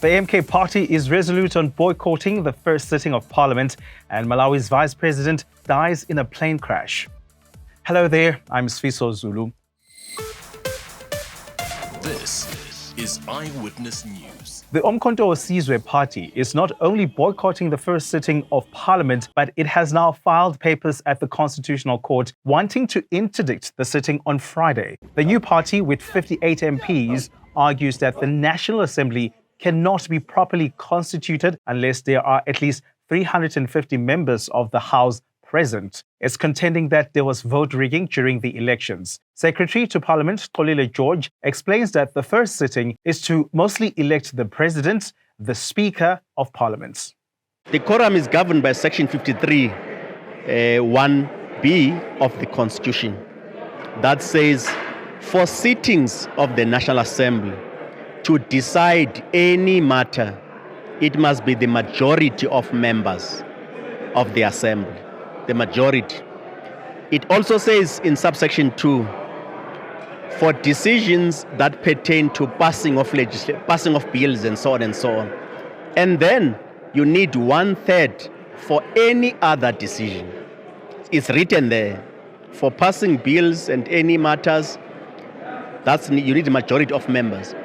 The AMK party is resolute on boycotting the first sitting of parliament, and Malawi's vice president dies in a plane crash. Hello there, I'm Sifiso Zulu. This is Eyewitness News. The Umkhonto weSizwe party is not only boycotting the first sitting of parliament, but it has now filed papers at the Constitutional Court wanting to interdict the sitting on Friday. The new party, with 58 MPs, argues that the National Assembly cannot be properly constituted unless there are at least 350 members of the House present. It's contending that there was vote rigging during the elections. Secretary to Parliament Xolile George explains that the first sitting is to mostly elect the President, the Speaker of Parliament. The quorum is governed by Section 53, 1B of the Constitution. That says, for sittings of the National Assembly, to decide any matter, it must be the majority of members of the Assembly. The majority. It also says in subsection 2, for decisions that pertain to passing of bills and so on and so on. And then you need 1/3 for any other decision. It's written there. For passing bills and any matters, you need a majority of members.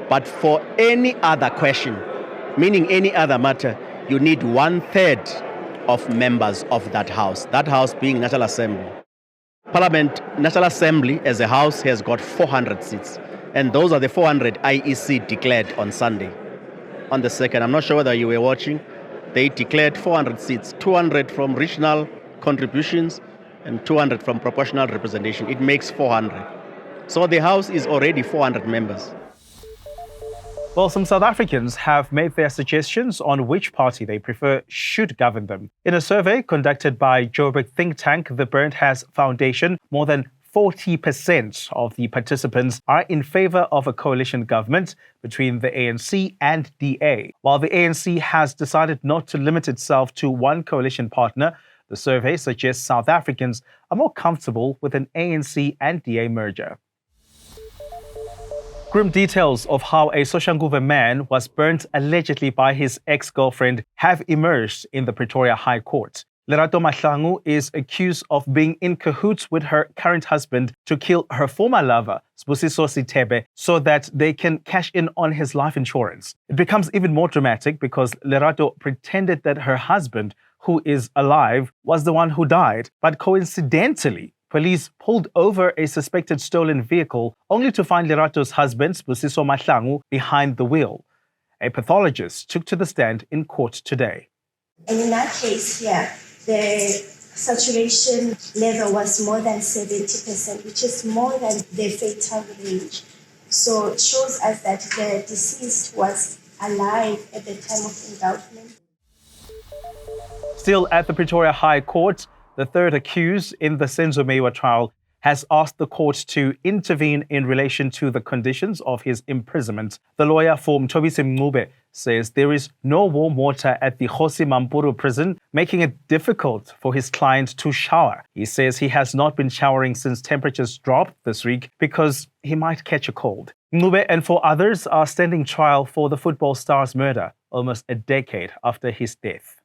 But for any other question, meaning any other matter, you need 1/3 of members of that house being National Assembly. Parliament, National Assembly as a house has got 400 seats. And those are the 400 IEC declared on Sunday. On the 2nd, I'm not sure whether you were watching, they declared 400 seats, 200 from regional contributions and 200 from proportional representation. It makes 400. So the house is already 400 members. Well, some South Africans have made their suggestions on which party they prefer should govern them. In a survey conducted by Joburg think tank, the Burnt Has Foundation, more than 40% of the participants are in favor of a coalition government between the ANC and DA. While the ANC has decided not to limit itself to one coalition partner, the survey suggests South Africans are more comfortable with an ANC and DA merger. Grim details of how a Soshanguve man was burnt allegedly by his ex-girlfriend have emerged in the Petoria High Court. Lerato Mahlangu is accused of being in cahoots with her current husband to kill her former lover, Sifiso Zulu, so that they can cash in on his life insurance. It becomes even more dramatic because Lerato pretended that her husband, who is alive, was the one who died, but coincidentally, police pulled over a suspected stolen vehicle only to find Lerato's husband, Sifiso Mahlangu, behind the wheel. A pathologist took to the stand in court today. And in that case here, the saturation level was more than 70%, which is more than the fatal range. So it shows us that the deceased was alive at the time of indictment. Still at the Petoria High Court, the third accused in the Senzo Meyiwa trial has asked the court to intervene in relation to the conditions of his imprisonment. The lawyer for Mthobisi Mncube says there is no warm water at the Kgosi Mampuru prison, making it difficult for his client to shower. He says he has not been showering since temperatures dropped this week because he might catch a cold. Mncube and 4 others are standing trial for the football star's murder almost a decade after his death.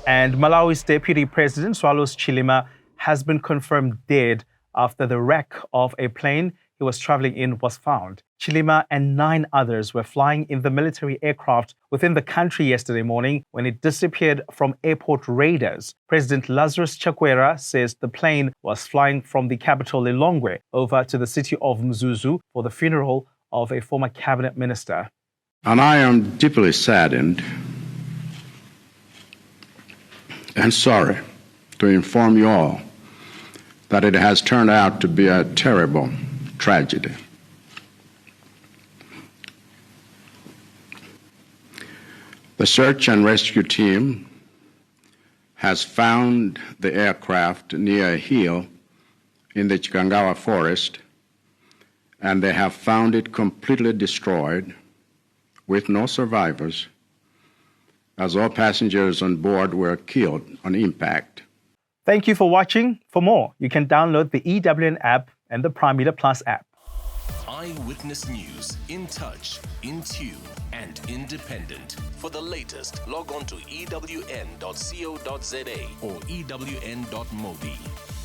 And Malawi's Deputy President Swallows Chilima has been confirmed dead after the wreck of a plane he was traveling in was found. Chilima and 9 others were flying in the military aircraft within the country yesterday morning when it disappeared from airport raiders. President Lazarus Chakwera says the plane was flying from the capital Lilongwe over to the city of Mzuzu for the funeral of a former cabinet minister. And I am deeply saddened and sorry to inform you all that it has turned out to be a terrible tragedy. The search and rescue team has found the aircraft near a hill in the Chikangawa forest, and they have found it completely destroyed with no survivors, as all passengers on board were killed on impact. Thank you for watching. For more, you can download the EWN app and the Prime Media Plus app. Eyewitness News. In touch, in tune, and independent. For the latest, log on to ewn.co.za or ewn.mobi.